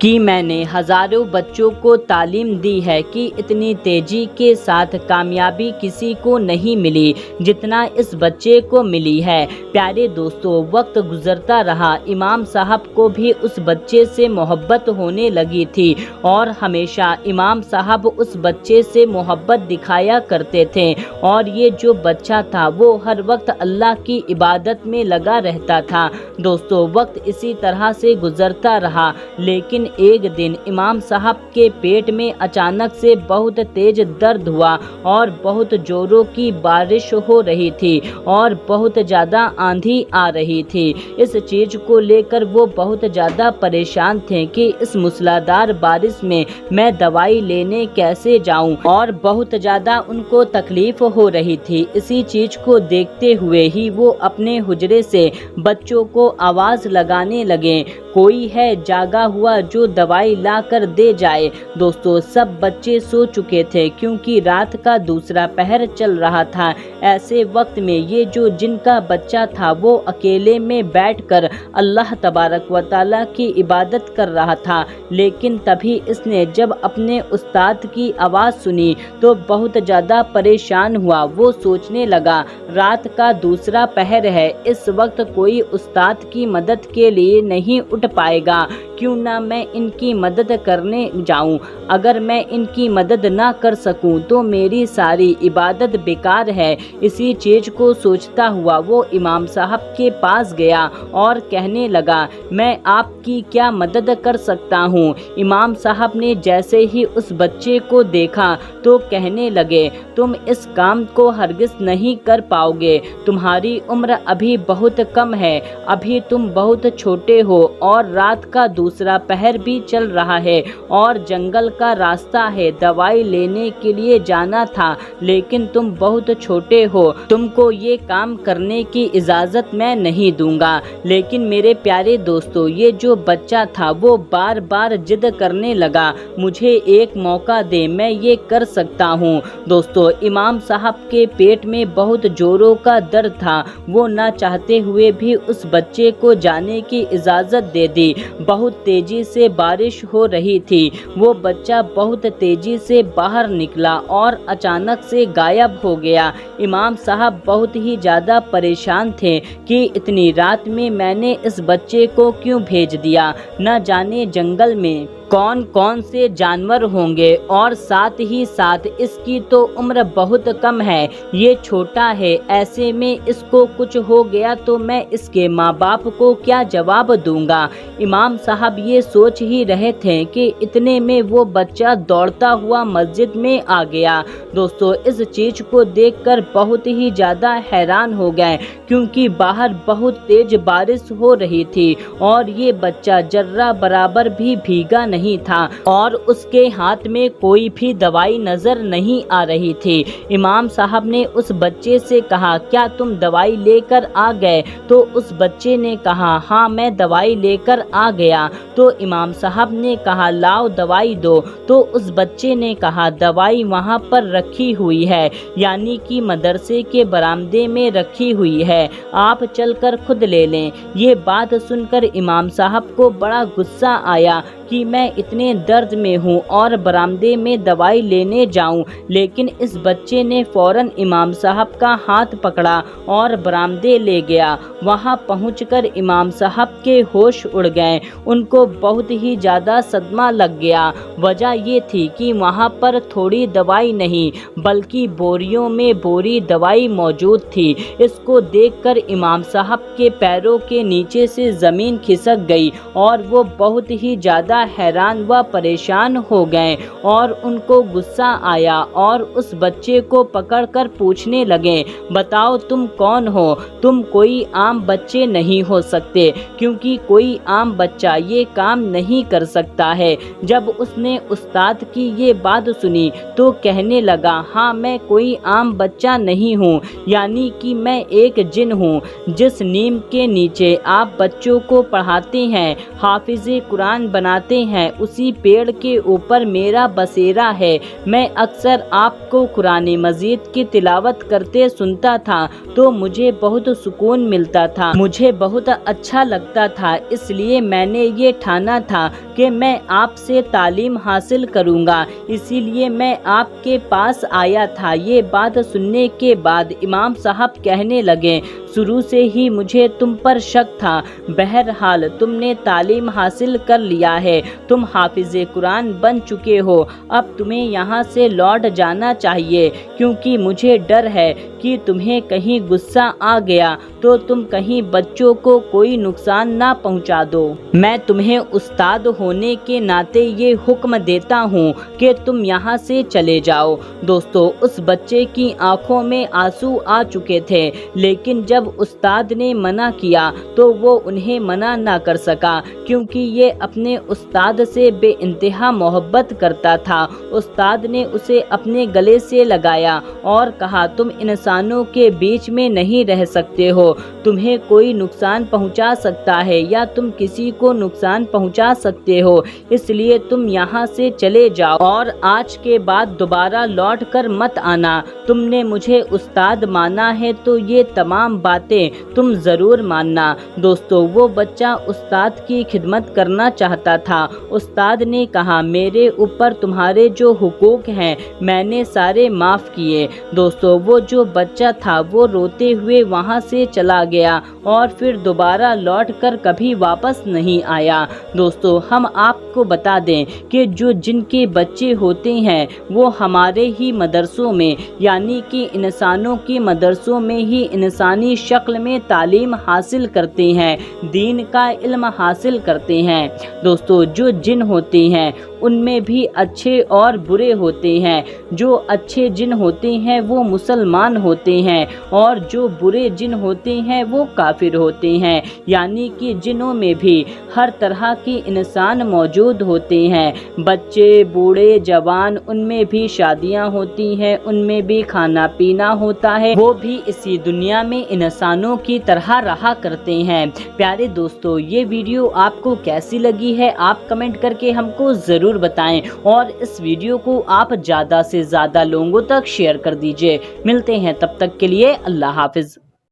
کہ میں نے ہزاروں بچوں کو تعلیم دی ہے کہ اتنی تیزی کے ساتھ کامیابی کسی کو نہیں ملی جتنا اس بچے کو ملی ہے۔ پیارے دوستو، وقت گزرتا رہا، امام صاحب کو بھی اس بچے سے محبت ہونے لگی تھی اور ہمیشہ امام صاحب اس بچے سے محبت دکھایا کرتے تھے، اور یہ جو بچہ تھا وہ ہر وقت اللہ کی عبادت میں لگا رہتا تھا۔ دوستو، وقت اسی طرح سے گزرتا رہا، لیکن ایک دن امام صاحب کے پیٹ میں اچانک سے بہت تیز درد ہوا اور بہت زوروں کی بارش ہو رہی تھی اور بہت زیادہ آندھی آ رہی تھی۔ اس چیز کو لے کر وہ بہت زیادہ پریشان تھے کہ اس موسلادھار بارش میں دوائی لینے کیسے جاؤں، اور بہت زیادہ ان کو تکلیف ہو رہی تھی۔ اسی چیز کو دیکھتے ہوئے ہی وہ اپنے حجرے سے بچوں کو آواز لگانے لگے، کوئی ہے جاگا ہوا جو دوائی لا کر دے جائے۔ دوستو، سب بچے سو چکے تھے کیونکہ رات کا دوسرا پہر چل رہا تھا۔ ایسے وقت میں یہ جو جن کا بچہ تھا وہ اکیلے میں بیٹھ کر اللہ تبارک و تعالیٰ کی عبادت کر رہا تھا، لیکن تبھی اس نے جب اپنے استاد کی آواز سنی تو بہت زیادہ پریشان ہوا۔ وہ سوچنے لگا، رات کا دوسرا پہر ہے، اس وقت کوئی استاد کی مدد کے لیے نہیں اٹھ پائے گا، کیوں نہ میں ان کی مدد کرنے جاؤں۔ اگر میں ان کی مدد نہ کر سکوں تو میری ساری عبادت بیکار ہے۔ اسی چیز کو سوچتا ہوا وہ امام صاحب کے پاس گیا اور کہنے لگا، میں آپ کی کیا مدد کر سکتا ہوں؟ امام صاحب نے جیسے ہی اس بچے کو دیکھا تو کہنے لگے، تم اس کام کو ہرگز نہیں کر پاؤ گے، تمہاری عمر ابھی بہت کم ہے، ابھی تم بہت چھوٹے ہو اور رات کا دوسرا پہر بھی چل رہا ہے اور جنگل کا راستہ ہے، دوائی لینے کے لیے جانا تھا، لیکن تم بہت چھوٹے ہو، تم کو یہ کام کرنے کی اجازت میں نہیں دوں گا۔ لیکن میرے پیارے دوستو، یہ جو بچہ تھا وہ بار بار ضد کرنے لگا، مجھے ایک موقع دے، میں یہ کر سکتا ہوں۔ دوستو، امام صاحب کے پیٹ میں بہت زوروں کا درد تھا، وہ نہ چاہتے ہوئے بھی اس بچے کو جانے کی اجازت دے دی۔ بہت تیزی سے بارش ہو رہی تھی، وہ بچہ بہت تیزی سے باہر نکلا اور اچانک سے غائب ہو گیا۔ امام صاحب بہت ہی زیادہ پریشان تھے کہ اتنی رات میں نے اس بچے کو کیوں بھیج دیا، نہ جانے جنگل میں کون کون سے جانور ہوں گے، اور ساتھ ہی ساتھ اس کی تو عمر بہت کم ہے، یہ چھوٹا ہے، ایسے میں اس کو کچھ ہو گیا تو میں اس کے ماں باپ کو کیا جواب دوں گا۔ امام صاحب یہ سوچ ہی رہے تھے کہ اتنے میں وہ بچہ دوڑتا ہوا مسجد میں آ گیا۔ دوستو، اس چیز کو دیکھ کر بہت ہی زیادہ حیران ہو گئے کیونکہ باہر بہت تیز بارش ہو رہی تھی اور یہ بچہ ذرہ برابر بھی بھیگا نہیں تھا اور اس کے ہاتھ میں کوئی بھی دوائی نظر نہیں آ رہی تھی۔ امام صاحب نے اس بچے سے کہا، کیا تم دوائی لے کر آ گئے؟ تو اس بچے نے کہا، ہاں میں دوائی لے کر آ گیا۔ تو امام صاحب نے کہا، لاؤ دوائی دو۔ تو اس بچے نے کہا، دوائی وہاں پر رکھی ہوئی ہے، یعنی کہ مدرسے کے برآمدے میں رکھی ہوئی ہے، آپ چل کر خود لے لیں۔ یہ بات سن کر امام صاحب کو بڑا غصہ آیا کہ میں اتنے درد میں ہوں اور برآمدے میں دوائی لینے جاؤں، لیکن اس بچے نے فوراً امام صاحب کا ہاتھ پکڑا اور برآمدے لے گیا۔ وہاں پہنچ کر امام صاحب کے ہوش اڑ گئے، ان کو بہت ہی زیادہ صدمہ لگ گیا۔ وجہ یہ تھی کہ وہاں پر تھوڑی دوائی نہیں بلکہ بوریوں میں بوری دوائی موجود تھی۔ اس کو دیکھ کر امام صاحب کے پیروں کے نیچے سے زمین کھسک گئی اور وہ بہت ہی زیادہ حیران و پریشان ہو گئے اور ان کو غصہ آیا اور اس بچے کو پکڑ کر پوچھنے لگے، بتاؤ تم کون ہو؟ تم کوئی عام بچے نہیں ہو سکتے کیونکہ کوئی عام بچہ یہ کام نہیں کر سکتا ہے۔ جب اس نے استاد کی یہ بات سنی تو کہنے لگا، ہاں میں کوئی عام بچہ نہیں ہوں، یعنی کہ میں ایک جن ہوں جس نیم کے نیچے آپ بچوں کو پڑھاتے ہیں، حافظ قرآن بناتے فرماتے ہیں اسی پیڑ کے اوپر میرا بسیرا ہے۔ میں اکثر آپ کو قرآن مجید کی تلاوت کرتے سنتا تھا تو مجھے بہت سکون ملتا تھا، مجھے بہت اچھا لگتا تھا، اس لیے میں نے یہ ٹھانا تھا کہ میں آپ سے تعلیم حاصل کروں گا، اسی لیے میں آپ کے پاس آیا تھا۔ یہ بات سننے کے بعد امام صاحب کہنے لگے شروع سے ہی مجھے تم پر شک تھا، بہرحال تم نے تعلیم حاصل کر لیا ہے، تم حافظ قرآن بن چکے ہو، اب تمہیں یہاں سے لوٹ جانا چاہیے، کیونکہ مجھے ڈر ہے کہ تمہیں کہیں غصہ آ گیا تو تم کہیں بچوں کو کوئی نقصان نہ پہنچا دو۔ میں تمہیں استاد ہونے کے ناطے یہ حکم دیتا ہوں کہ تم یہاں سے چلے جاؤ۔ دوستو، اس بچے کی آنکھوں میں آنسو آ چکے تھے، لیکن جب استاد نے منع کیا تو وہ انہیں منع نہ کر سکا، کیونکہ یہ اپنے استاد سے بے انتہا محبت کرتا تھا۔ استاد نے اسے اپنے گلے سے لگایا اور کہا تم انسانوں کے بیچ میں نہیں رہ سکتے ہو، تمہیں کوئی نقصان پہنچا سکتا ہے یا تم کسی کو نقصان پہنچا سکتے ہو، اس لیے تم یہاں سے چلے جاؤ اور آج کے بعد دوبارہ لوٹ کر مت آنا۔ تم نے مجھے استاد مانا ہے تو یہ تمام باتیں تم ضرور ماننا۔ دوستو، وہ بچہ استاد کی خدمت کرنا چاہتا تھا۔ استاد نے کہا میرے اوپر تمہارے جو حقوق ہیں میں نے سارے معاف کیے۔ دوستو، وہ جو بچہ تھا وہ روتے ہوئے وہاں سے چلا گیا اور پھر دوبارہ لوٹ کر کبھی واپس نہیں آیا۔ دوستو، ہم آپ کو بتا دیں کہ جو جن کے بچے ہوتے ہیں وہ ہمارے ہی مدرسوں میں یعنی کہ انسانوں کی مدرسوں میں ہی انسانی شکل میں تعلیم حاصل کرتے ہیں، دین کا علم حاصل کرتے ہیں۔ دوستو، جو جن ہوتے ہیں ان میں بھی اچھے اور برے ہوتے ہیں، جو اچھے جن ہوتے ہیں وہ مسلمان ہوتے ہیں اور جو برے جن ہوتے ہیں وہ کافر ہوتے ہیں، یعنی کہ جنوں میں بھی ہر طرح کے انسان موجود ہوتے ہیں، بچے، بوڑھے، جوان، ان میں بھی شادیاں ہوتی ہیں، ان میں بھی کھانا پینا ہوتا ہے، وہ بھی اسی دنیا میں انسانوں کی طرح رہا کرتے ہیں۔ پیارے دوستو، یہ ویڈیو آپ کو کیسی لگی ہے آپ کمنٹ کر کے ہم کو ضرور بتائیں اور اس ویڈیو کو آپ زیادہ سے زیادہ لوگوں تک شیئر کر دیجئے۔ ملتے ہیں تب تک کے لیے، اللہ حافظ۔